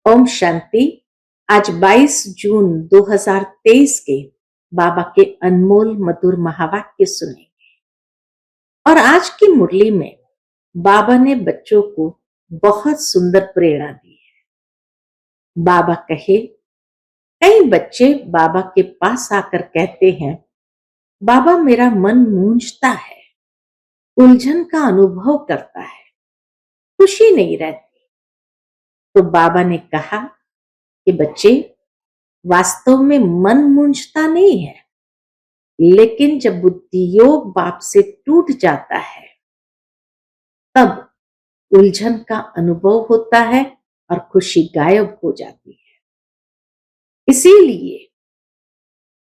ओम शांति। आज 22 जून 2023 के बाबा के अनमोल मधुर महावाक्य सुने। और आज की मुरली में बाबा ने बच्चों को बहुत सुंदर प्रेरणा दी है। बाबा कहे, कई बच्चे बाबा के पास आकर कहते हैं, बाबा मेरा मन मूंझता है, उलझन का अनुभव करता है, खुशी नहीं रहती। तो बाबा ने कहा कि बच्चे, वास्तव में मन मूंझता नहीं है, लेकिन जब बुद्धि योग बाप से टूट जाता है तब उलझन का अनुभव होता है और खुशी गायब हो जाती है। इसीलिए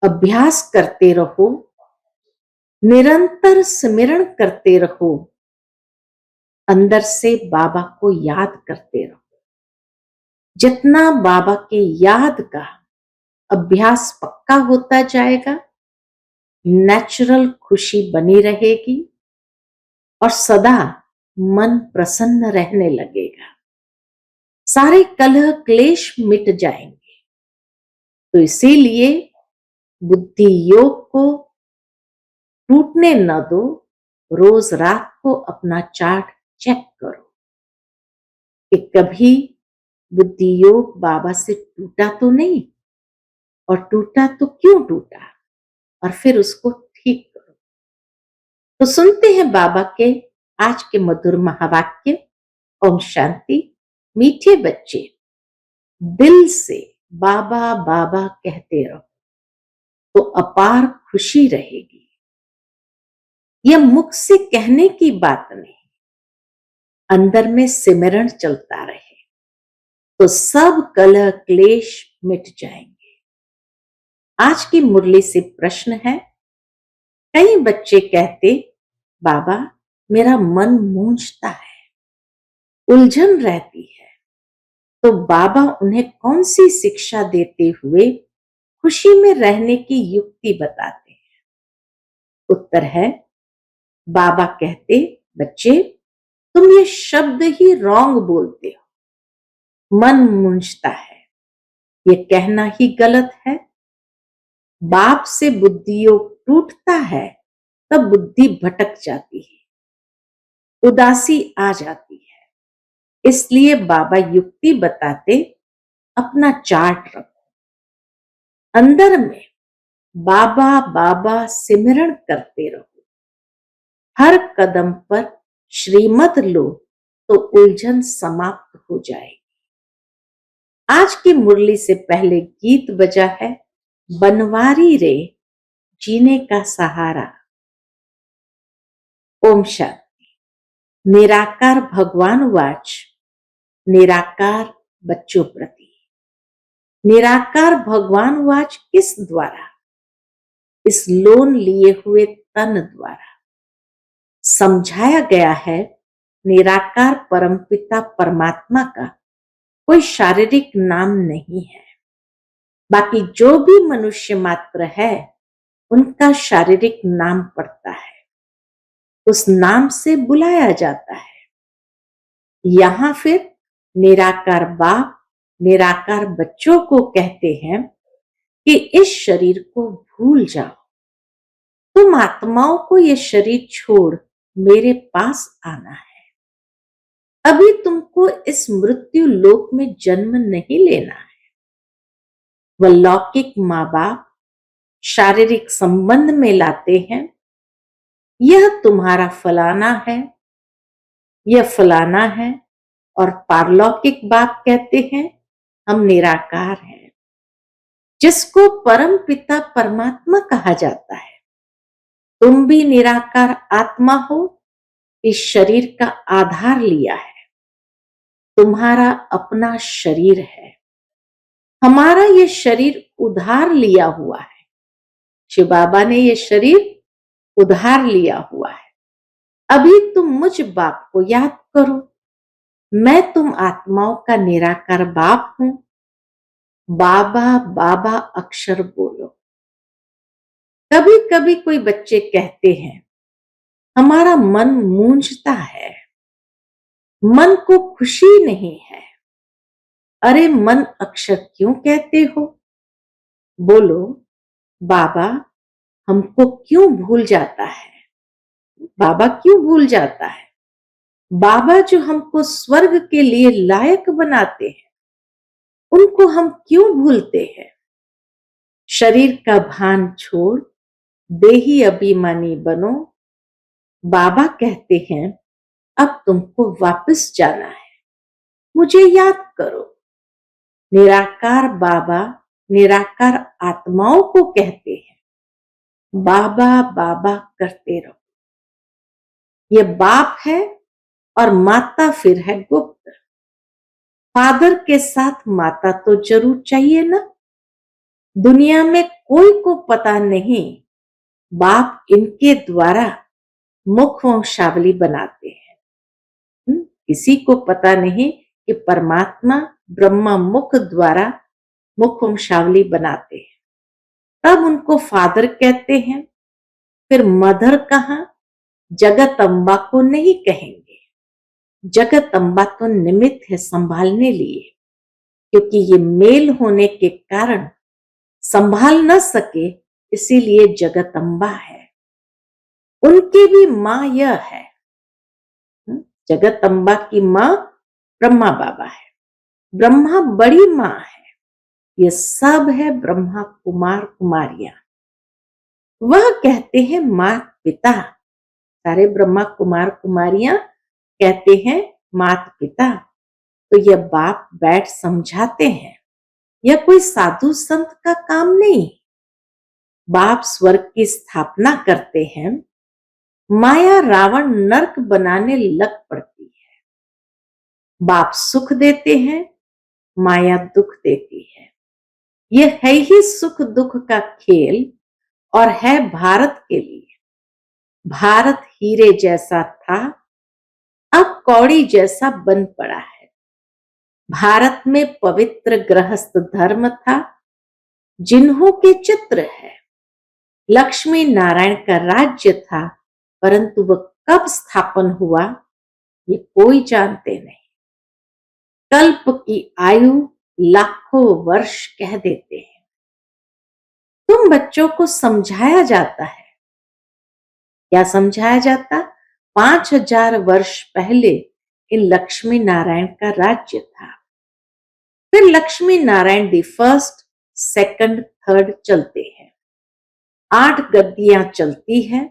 अभ्यास करते रहो, निरंतर स्मरण करते रहो, अंदर से बाबा को याद करते रहो। जितना बाबा के याद का अभ्यास पक्का होता जाएगा, नेचुरल खुशी बनी रहेगी और सदा मन प्रसन्न रहने लगेगा। सारे कलह क्लेश मिट जाएंगे। तो इसीलिए बुद्धि योग को टूटने न दो। रोज रात को अपना चार्ट चेक करो कि कभी बुद्धि योग बाबा से टूटा तो नहीं, और टूटा तो क्यों टूटा, और फिर उसको ठीक करो। तो सुनते हैं बाबा के आज के मधुर महावाक्य। ओम शांति। मीठे बच्चे, दिल से बाबा बाबा कहते रहो तो अपार खुशी रहेगी। यह मुख से कहने की बात नहीं, अंदर में सिमरण चलता रहे तो सब कलह क्लेश मिट जाएंगे। आज की मुरली से प्रश्न है, कई बच्चे कहते, बाबा मेरा मन मूंझता है, उलझन रहती है। तो बाबा उन्हें कौन सी शिक्षा देते हुए खुशी में रहने की युक्ति बताते हैं? उत्तर है, बाबा कहते, बच्चे तुम ये शब्द ही रॉन्ग बोलते हो, मन मूंझता है, ये कहना ही गलत है। बाप से बुद्धि योग टूटता है तब बुद्धि भटक जाती है, उदासी आ जाती है। इसलिए बाबा युक्ति बताते, अपना चार्ट रखो, अंदर में बाबा बाबा सिमरण करते रहो, हर कदम पर श्रीमत लो तो उलझन समाप्त हो जाएगी। आज की मुरली से पहले गीत बजा है, बनवारी रे जीने का सहारा। ओम शांति। निराकार भगवान वाच, निराकार बच्चों प्रति। निराकार भगवान वाच किस द्वारा? इस लोन लिए हुए तन द्वारा। समझाया गया है, निराकार परमपिता परमात्मा का कोई शारीरिक नाम नहीं है। बाकी जो भी मनुष्य मात्र है, उनका शारीरिक नाम पड़ता है, उस नाम से बुलाया जाता है। यहां फिर निराकार बाप निराकार बच्चों को कहते हैं कि इस शरीर को भूल जाओ, तुम आत्माओं को ये शरीर छोड़ मेरे पास आना है। अभी तुमको इस मृत्यु लोक में जन्म नहीं लेना है। वह लौकिक माँ बाप शारीरिक संबंध में लाते हैं, यह तुम्हारा फलाना है, यह फलाना है, और पारलौकिक बाप कहते हैं, हम निराकार हैं, जिसको परम पिता परमात्मा कहा जाता है। तुम भी निराकार आत्मा हो, इस शरीर का आधार लिया है, तुम्हारा अपना शरीर है। हमारा ये शरीर उधार लिया हुआ है, शिव बाबा ने ये शरीर उधार लिया हुआ है। अभी तुम मुझ बाप को याद करो, मैं तुम आत्माओं का निराकार बाप हूं। बाबा बाबा अक्षर बोलो। कभी कभी कोई बच्चे कहते हैं, हमारा मन मूंझता है, मन को खुशी नहीं है। अरे मन अक्षर क्यों कहते हो? बोलो, बाबा हमको क्यों भूल जाता है? बाबा क्यों भूल जाता है? बाबा जो हमको स्वर्ग के लिए लायक बनाते हैं, उनको हम क्यों भूलते हैं? शरीर का भान छोड़ देही अभिमानी बनो। बाबा कहते हैं अब तुमको वापस जाना है, मुझे याद करो। निराकार बाबा निराकार आत्माओं को कहते हैं बाबा बाबा करते रहो। ये बाप है और माता फिर है गुप्त। फादर के साथ माता तो जरूर चाहिए ना। दुनिया में कोई को पता नहीं बाप इनके द्वारा मुख वंशावली बनाते हैं। किसी को पता नहीं कि परमात्मा ब्रह्मा मुख द्वारा मुख वंशावली बनाते हैं, तब उनको फादर कहते हैं। फिर मदर कहां? जगत अम्बा को नहीं कहेंगे। जगत अम्बा तो निमित्त है संभालने लिए, क्योंकि ये मेल होने के कारण संभाल न सके, इसीलिए जगत अम्बा है। उनकी भी मां यह है। जगत अम्बा की मां ब्रह्मा बाबा है, ब्रह्मा बड़ी मां है। ये सब है ब्रह्मा कुमार कुमारियां। वह कहते हैं मात पिता। सारे ब्रह्मा कुमार कुमारियां कहते हैं मात पिता। तो यह बाप बैठ समझाते हैं। यह कोई साधु संत का काम नहीं। बाप स्वर्ग की स्थापना करते हैं, माया रावण नरक बनाने लग पड़ती है। बाप सुख देते हैं, माया दुख देती है। यह है ही सुख दुख का खेल और है भारत के लिए। भारत हीरे जैसा था, अब कौड़ी जैसा बन पड़ा है। भारत में पवित्र गृहस्थ धर्म था, जिन्हों के चित्र है। लक्ष्मी नारायण का राज्य था, परंतु वह कब स्थापन हुआ ये कोई जानते नहीं। कल्प की आयु लाखों वर्ष कह देते हैं। तुम बच्चों को समझाया जाता है। क्या समझाया जाता? 5000 वर्ष पहले इन लक्ष्मी नारायण का राज्य था। फिर Lakshmi Narayan the first second third चलते हैं। 8 गद्दियां चलती है।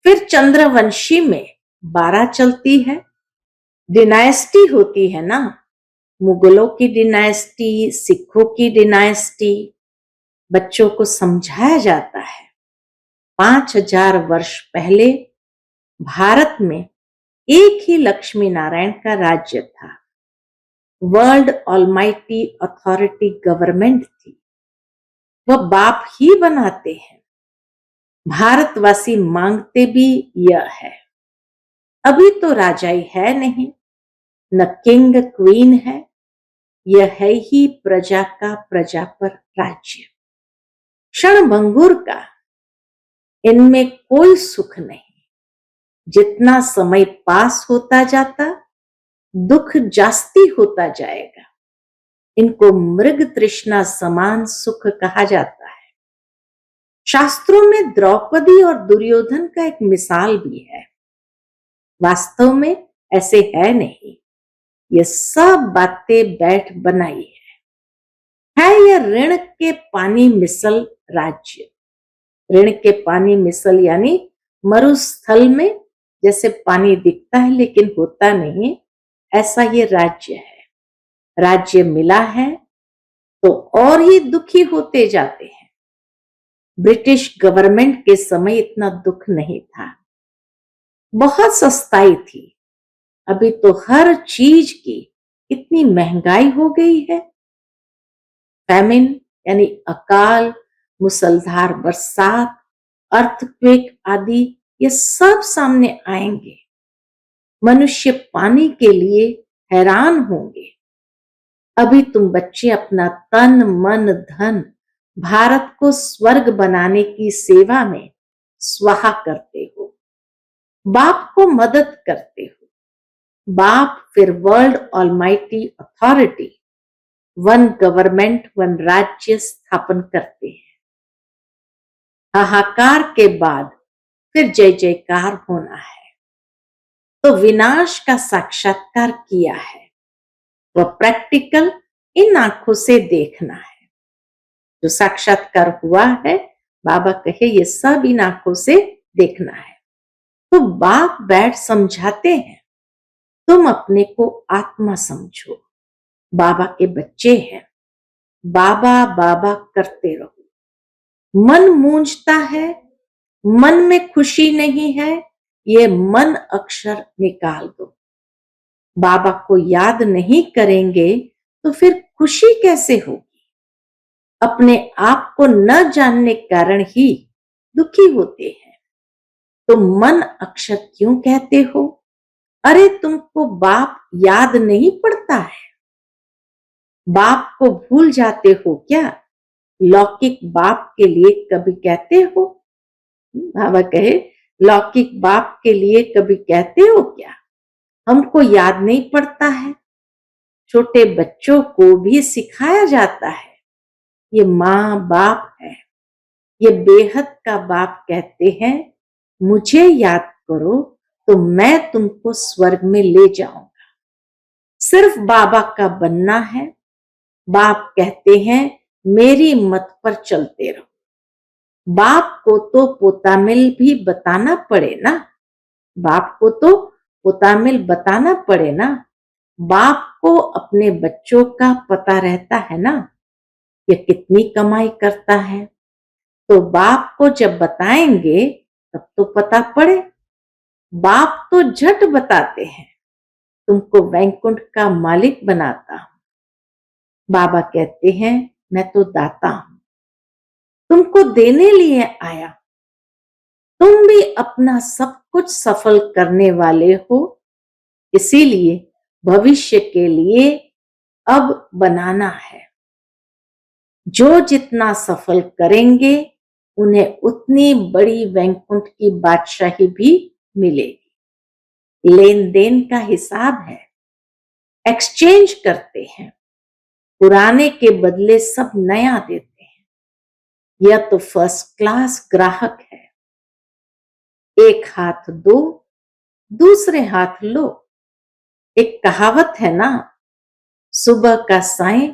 फिर चंद्रवंशी में 12 चलती है। डिनाइस्टी होती है ना, मुगलों की डिनाइस्टी, सिखों की डिनाइस्टी। बच्चों को समझाया जाता है 5000 वर्ष पहले भारत में एक ही लक्ष्मी नारायण का राज्य था। वर्ल्ड ऑलमाइटी अथॉरिटी गवर्नमेंट थी। वह बाप ही बनाते हैं। भारतवासी मांगते भी यह है। अभी तो राजाई है नहीं, न किंग क्वीन है। यह है ही प्रजा का प्रजा पर राज्य। क्षणभंगुर का, इनमें कोई सुख नहीं। जितना समय पास होता जाता, दुख जास्ती होता जाएगा। इनको मृग तृष्णा समान सुख कहा जाता है। शास्त्रों में द्रौपदी और दुर्योधन का एक मिसाल भी है। वास्तव में ऐसे है नहीं। ये सब बातें बैठ बनाई है यह ऋण के पानी मिसल राज्य। ऋण के पानी मिसल यानी मरुस्थल में जैसे पानी दिखता है लेकिन होता नहीं, ऐसा ये राज्य है। राज्य मिला है तो और ही दुखी होते जाते हैं। ब्रिटिश गवर्नमेंट के समय इतना दुख नहीं था, बहुत सस्ताई थी। अभी तो हर चीज की इतनी महंगाई हो गई है। फैमिन यानी अकाल, मुसलधार बरसात, अर्थक्वेक आदि ये सब सामने आएंगे। मनुष्य पानी के लिए हैरान होंगे। अभी तुम बच्चे अपना तन मन धन भारत को स्वर्ग बनाने की सेवा में स्वाहा करते हो। बाप को मदद करते हो। बाप फिर world almighty authority one government, one राज्य स्थापन करते हैं। हाहाकार के बाद फिर जय जयकार होना है। तो विनाश का साक्षात्कार किया है, वह प्रैक्टिकल इन आंखों से देखना है। जो साक्षात्कार हुआ है, बाबा कहे ये सब इन आंखों से देखना है। तो बाप बैठ समझाते हैं, तुम अपने को आत्मा समझो, बाबा के बच्चे हैं, बाबा बाबा करते रहो। मन मूंझता है, मन में खुशी नहीं है, ये मन अक्षर निकाल दो। बाबा को याद नहीं करेंगे तो फिर खुशी कैसे होगी? अपने आप को न जानने कारण ही दुखी होते हैं। तो मन अक्षर क्यों कहते हो? अरे तुमको बाप याद नहीं पड़ता है? बाप को भूल जाते हो क्या? लौकिक बाप के लिए कभी कहते हो? बाबा कहे, लौकिक बाप के लिए कभी कहते हो क्या हमको याद नहीं पड़ता है? छोटे बच्चों को भी सिखाया जाता है, ये माँ बाप है, ये बेहद का बाप कहते हैं, मुझे याद करो तो मैं तुमको स्वर्ग में ले जाऊंगा। सिर्फ बाबा का बनना है। बाप कहते हैं मेरी मत पर चलते रहो। बाप को तो पोतामिल भी बताना पड़े ना, बाप को तो पोतामिल बताना पड़े ना। बाप को अपने बच्चों का पता रहता है ना, ये कितनी कमाई करता है। तो बाप को जब बताएंगे तब तो पता पड़े। बाप तो झट बताते हैं, तुमको वैकुंठ का मालिक बनाता हूं। बाबा कहते हैं मैं तो दाता हूं, तुमको देने लिए आया। तुम भी अपना सब कुछ सफल करने वाले हो, इसीलिए भविष्य के लिए अब बनाना है। जो जितना सफल करेंगे उन्हें उतनी बड़ी वैकुंठ की बादशाही भी मिलेगी। लेन देन का हिसाब है, एक्सचेंज करते हैं, पुराने के बदले सब नया देते हैं। यह तो फर्स्ट क्लास ग्राहक है। एक हाथ दो, दूसरे हाथ लो। एक कहावत है ना, सुबह का साईं,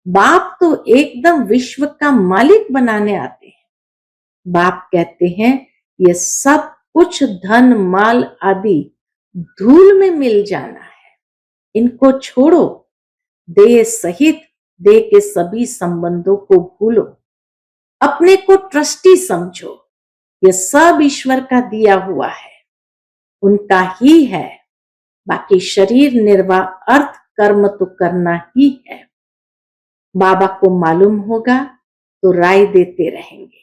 बाप तो एकदम विश्व का मालिक बनाने आते हैं। बाप कहते हैं ये सब कुछ धन माल आदि धूल में मिल जाना है, इनको छोड़ो। देह सहित देह के सभी संबंधों को भूलो, अपने को ट्रस्टी समझो। ये सब ईश्वर का दिया हुआ है, उनका ही है। बाकी शरीर निर्वाह अर्थ कर्म तो करना ही है। बाबा को मालूम होगा तो राय देते रहेंगे।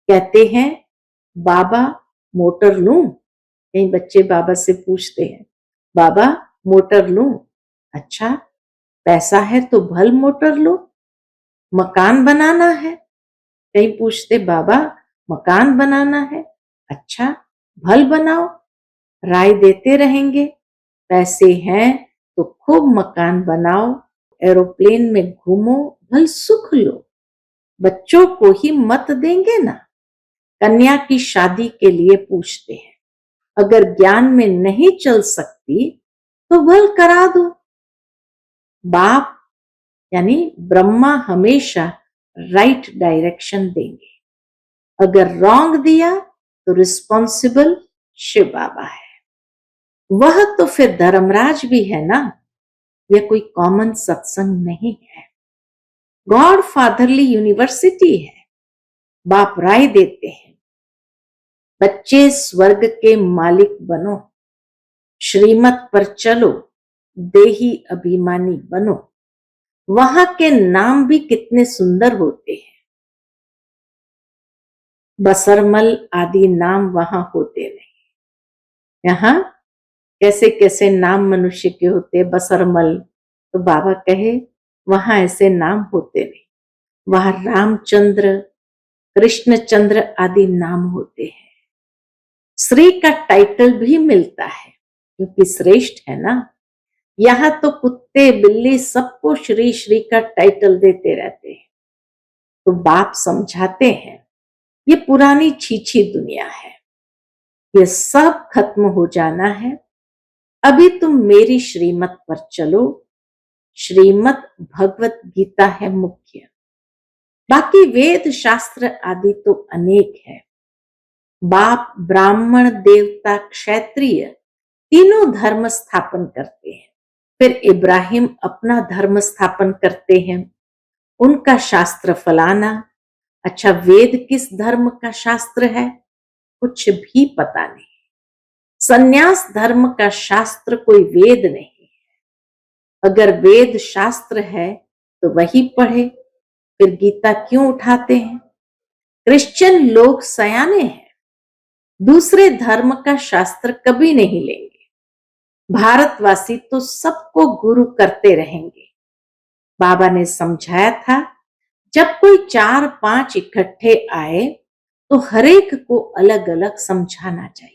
कहते हैं बाबा मोटर लूं? कई बच्चे बाबा से पूछते हैं बाबा मोटर लूं? अच्छा पैसा है तो भल मोटर लो। मकान बनाना है? कई पूछते बाबा मकान बनाना है? अच्छा भल बनाओ। राय देते रहेंगे। पैसे हैं तो खूब मकान बनाओ, एरोप्लेन में घूमो, भल सुख लो। बच्चों को ही मत देंगे ना। कन्या की शादी के लिए पूछते हैं, अगर ज्ञान में नहीं चल सकती तो भल करा दो। बाप यानी ब्रह्मा हमेशा राइट डायरेक्शन देंगे, अगर रॉन्ग दिया तो रिस्पॉन्सिबल शिव बाबा है। वह तो फिर धर्मराज भी है ना, यह कोई कॉमन सत्संग नहीं है, गॉड फादरली यूनिवर्सिटी है। बाप राय देते हैं बच्चे स्वर्ग के मालिक बनो, श्रीमत पर चलो, देही अभिमानी बनो। वहां के नाम भी कितने सुंदर होते हैं, बसरमल आदि नाम वहां होते नहीं। यहाँ कैसे कैसे नाम मनुष्य के होते, बसरमल। तो बाबा कहे वहां ऐसे नाम होते नहीं, वहां रामचंद्र कृष्णचंद्र आदि नाम होते हैं। श्री का टाइटल भी मिलता है क्योंकि श्रेष्ठ है ना। यहाँ तो कुत्ते बिल्ली सबको श्री श्री का टाइटल देते रहते हैं। तो बाप समझाते हैं ये पुरानी छीछी दुनिया है, ये सब खत्म हो जाना है। अभी तुम मेरी श्रीमत पर चलो। श्रीमत भगवत गीता है मुख्य, बाकी वेद शास्त्र आदि तो अनेक है। बाप ब्राह्मण देवता क्षत्रिय तीनों धर्म स्थापन करते हैं। फिर इब्राहिम अपना धर्म स्थापन करते हैं, उनका शास्त्र फलाना। अच्छा, वेद किस धर्म का शास्त्र है? कुछ भी पता नहीं। सन्यास धर्म का शास्त्र कोई वेद नहीं है। अगर वेद शास्त्र है तो वही पढ़े, फिर गीता क्यों उठाते हैं? क्रिश्चियन लोग सयाने हैं, दूसरे धर्म का शास्त्र कभी नहीं लेंगे। भारतवासी तो सबको गुरु करते रहेंगे। बाबा ने समझाया था, जब कोई 4-5 इकट्ठे आए तो हरेक को अलग अलग समझाना चाहिए।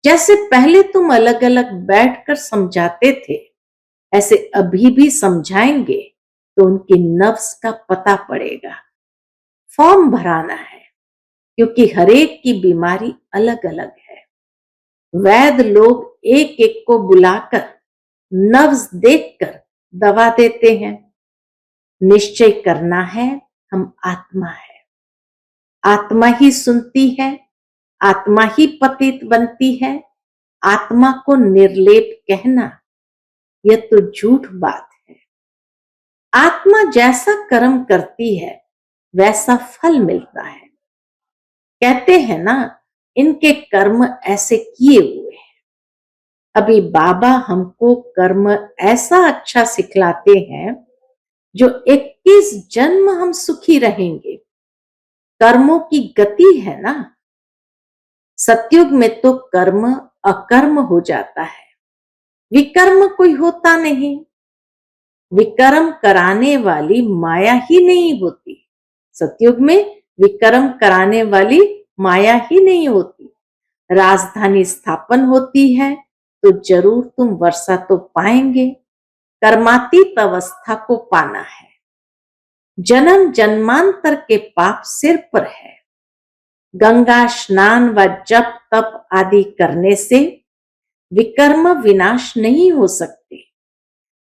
जैसे पहले तुम अलग अलग बैठकर समझाते थे, ऐसे अभी भी समझाएंगे तो उनकी नफ्स का पता पड़ेगा। फॉर्म भराना है, क्योंकि हरेक की बीमारी अलग अलग है। वैद्य लोग एक एक को बुलाकर नब्ज देखकर दवा देते हैं। निश्चय करना है हम आत्मा है, आत्मा ही सुनती है, आत्मा ही पतित बनती है। आत्मा को निर्लेप कहना यह तो झूठ बात है। आत्मा जैसा कर्म करती है वैसा फल मिलता है। कहते हैं ना, इनके कर्म ऐसे किए हुए हैं। अभी बाबा हमको कर्म ऐसा अच्छा सिखलाते हैं जो 21 जन्म हम सुखी रहेंगे। कर्मों की गति है ना। सतयुग में तो कर्म अकर्म हो जाता है, विकर्म कोई होता नहीं। विकर्म कराने वाली माया ही नहीं होती। सतयुग में विकर्म कराने वाली माया ही नहीं होती। राजधानी स्थापन होती है तो जरूर तुम वर्षा तो पाएंगे। कर्मातीत अवस्था को पाना है। जन्म जन्मांतर के पाप सिर पर है। गंगा स्नान व जप तप आदि करने से विकर्म विनाश नहीं हो सकते।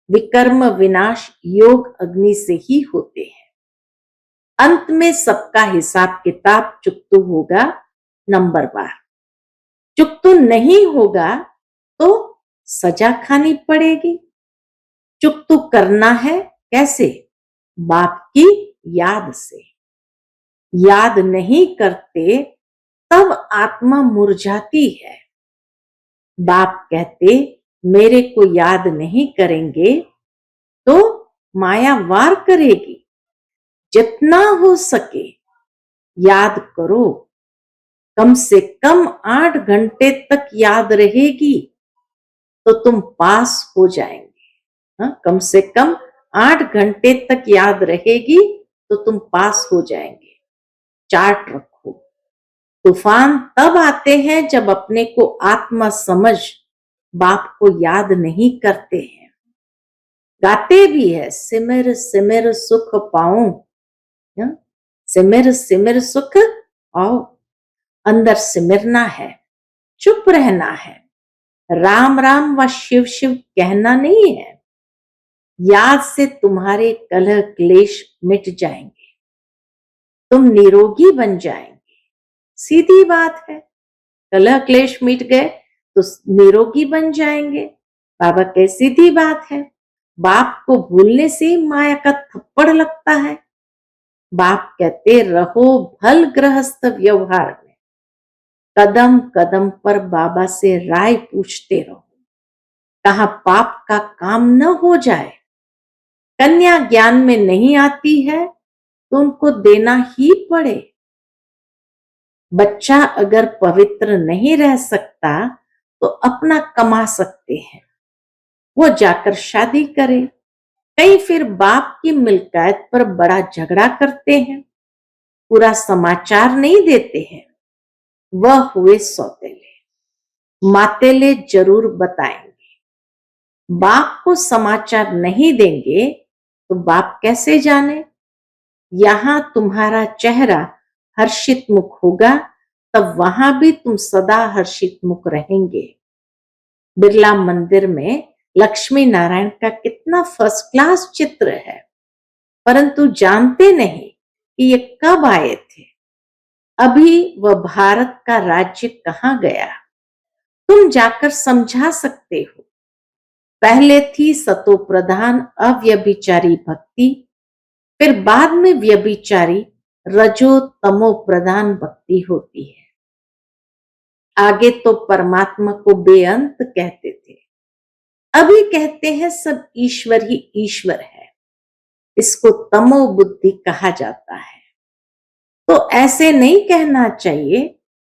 विकर्म विनाश योग अग्नि से ही होते हैं। अंत में सबका हिसाब किताब चुकतू होगा, नंबरवार। चुकतू नहीं होगा तो सजा खानी पड़ेगी। चुकतू करना है कैसे? बाप की याद से। याद नहीं करते तब आत्मा मुरझाती है। बाप कहते मेरे को याद नहीं करेंगे तो माया वार करेगी। जितना हो सके याद करो। कम से कम 8 घंटे तक याद रहेगी तो तुम पास हो जाएंगे। कम से कम 8 घंटे तक याद रहेगी तो तुम पास हो जाएंगे। चार्ट रखो। तूफान तब आते हैं जब अपने को आत्मा समझ बाप को याद नहीं करते हैं। गाते भी है, सिमर सिमर सुख पाऊं। सिमर सिमर सुख आओ। अंदर सिमरना है, चुप रहना है। राम राम व शिव शिव कहना नहीं है। याद से तुम्हारे कलह क्लेश मिट जाएंगे, तुम निरोगी बन जाएंगे। सीधी बात है। कलह क्लेश मिट गए तो निरोगी बन जाएंगे। बाबा कहे सीधी बात है। बाप को भूलने से माया का थप्पड़ लगता है। बाप कहते रहो भल गृहस्थ व्यवहार में। कदम कदम पर बाबा से राय पूछते रहो, कहा पाप का काम न हो जाए। कन्या ज्ञान में नहीं आती है तो उनको देना ही पड़े। बच्चा अगर पवित्र नहीं रह सकता तो अपना कमा सकते हैं, वो जाकर शादी करे। कई फिर बाप की मिल्कियत पर बड़ा झगड़ा करते हैं, पूरा समाचार नहीं देते हैं। वह हुए सौतेले। मातेले जरूर बताएंगे। बाप को समाचार नहीं देंगे तो बाप कैसे जाने? यहां तुम्हारा चेहरा हर्षित मुख होगा, तब वहां भी तुम सदा हर्षित मुख रहेंगे। बिरला मंदिर में लक्ष्मी नारायण का कितना फर्स्ट क्लास चित्र है, परंतु जानते नहीं कि ये कब आए थे। अभी वह भारत का राज्य कहां गया, तुम जाकर समझा सकते हो। पहले थी सतो प्रधान अव्यभिचारी भक्ति, फिर बाद में व्यभिचारी रजो तमो प्रधान भक्ति होती है। आगे तो परमात्मा को बेअंत कहते थे, अभी कहते हैं सब ईश्वर ही ईश्वर है। इसको तमो बुद्धि कहा जाता है। तो ऐसे नहीं कहना चाहिए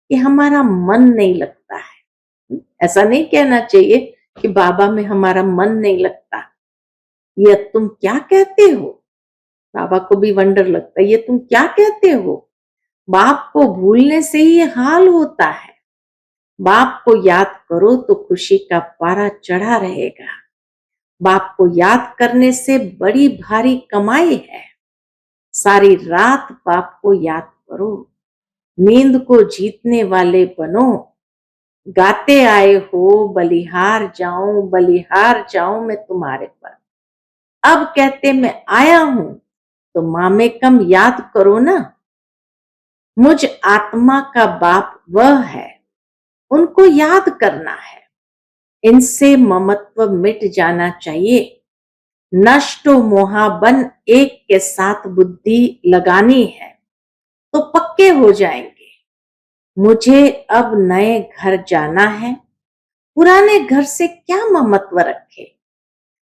कि हमारा मन नहीं लगता है। ऐसा नहीं कहना चाहिए कि बाबा में हमारा मन नहीं लगता। यह तुम क्या कहते हो? बाबा को भी वंडर लगता है, ये तुम क्या कहते हो? बाप को भूलने से ही हाल होता है। बाप को याद करो तो खुशी का पारा चढ़ा रहेगा। बाप को याद करने से बड़ी भारी कमाई है। सारी रात बाप को याद करो, नींद को जीतने वाले बनो। गाते आए हो बलिहार जाऊं मैं तुम्हारे पर। अब कहते मैं आया हूं तो मामे कम याद करो ना। मुझ आत्मा का बाप वह है, उनको याद करना है। इनसे ममत्व मिट जाना चाहिए। नष्टो मोहाबन एक के साथ बुद्धि लगानी है तो पक्के हो जाएंगे। मुझे अब नए घर जाना है, पुराने घर से क्या ममत्व रखे।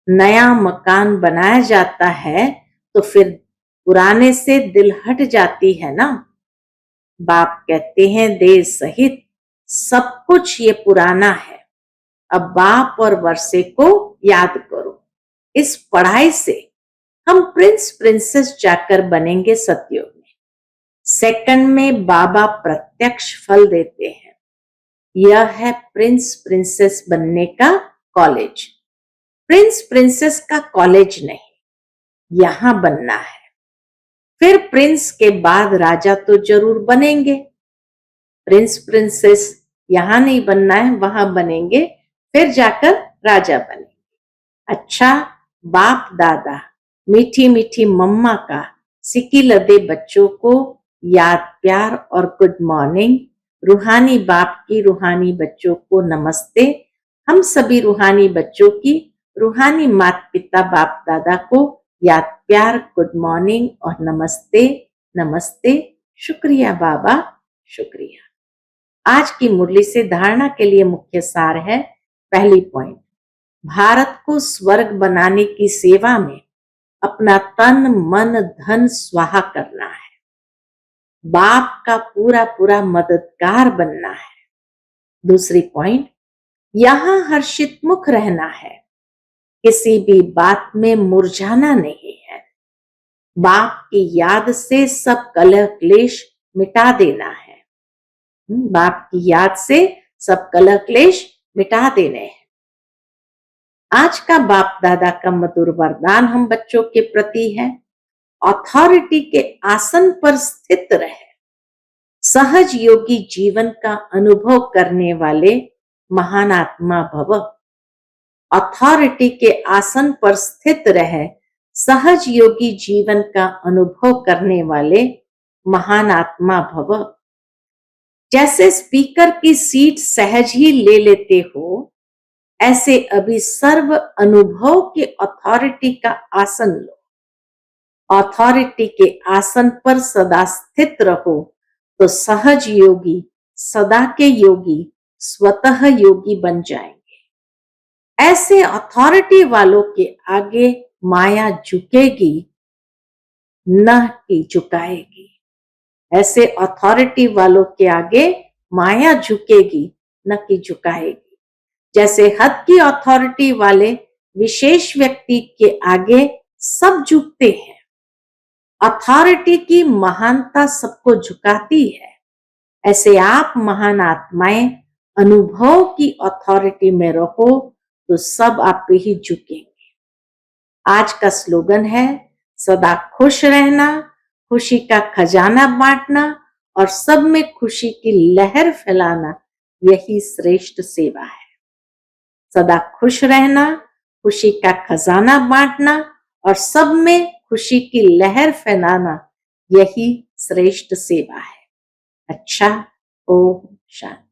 नया मकान बनाया जाता है तो फिर पुराने से दिल हट जाती है ना। बाप कहते हैं देह सहित सब कुछ ये पुराना है। अब बाप और वर्षे को याद करो। इस पढ़ाई से हम प्रिंस प्रिंसेस जाकर बनेंगे सतयुग में। सेकंड में बाबा प्रत्यक्ष फल देते हैं। यह है प्रिंस प्रिंसेस बनने का कॉलेज। प्रिंस प्रिंसेस का कॉलेज नहीं, यहां बनना है। फिर प्रिंस के बाद राजा तो जरूर बनेंगे। प्रिंस प्रिंसेस यहां नहीं बनना है, वहां बनेंगे, फिर जाकर राजा बनेंगे। अच्छा, बाप दादा मीठी मीठी मम्मा का सिकी लदे बच्चों को याद प्यार और गुड मॉर्निंग। रूहानी बाप की रूहानी बच्चों को नमस्ते। हम सभी रूहानी बच्चों की रूहानी माता पिता बाप दादा को याद प्यार गुड मॉर्निंग और नमस्ते नमस्ते। शुक्रिया बाबा, शुक्रिया। आज की मुरली से धारणा के लिए मुख्य सार है। पहली पॉइंट, भारत को स्वर्ग बनाने की सेवा में अपना तन मन धन स्वाहा करना है। बाप का पूरा पूरा मददगार बनना है। दूसरी पॉइंट, यहां हर्षित मुख रहना है, किसी भी बात में मुरझाना नहीं है। बाप की याद से सब कलह क्लेश मिटा देना है। बाप की याद से सब कलह क्लेश मिटा देने हैं। आज का बाप दादा का मधुर वरदान हम बच्चों के प्रति है। अथॉरिटी के आसन पर स्थित रहे, सहज योगी जीवन का अनुभव करने वाले महान आत्मा भव। अथॉरिटी के आसन पर स्थित रहे, सहज योगी जीवन का अनुभव करने वाले महान आत्मा भव। जैसे स्पीकर की सीट सहज ही ले लेते हो, ऐसे अभी सर्व अनुभव के अथॉरिटी का आसन लो। अथॉरिटी के आसन पर सदा स्थित रहो तो सहज योगी, सदा के योगी, स्वतः योगी बन जाएंगे। ऐसे अथॉरिटी वालों के आगे माया झुकेगी न कि झुकाएगी। ऐसे अथॉरिटी वालों के आगे माया झुकेगी न कि झुकाएगी। जैसे हद की अथॉरिटी वाले विशेष व्यक्ति के आगे सब झुकते हैं। अथॉरिटी की महानता सबको झुकाती है। ऐसे आप महान आत्माएं अनुभव की अथॉरिटी में रहो तो सब आप पे ही झुकेंगे। आज का स्लोगन है सदा खुश रहना, खुशी का खजाना बांटना और सब में खुशी की लहर फैलाना, यही श्रेष्ठ सेवा है। सदा खुश रहना, खुशी का खजाना बांटना और सब में खुशी की लहर फैलाना, यही श्रेष्ठ सेवा है। अच्छा, ओम शांति।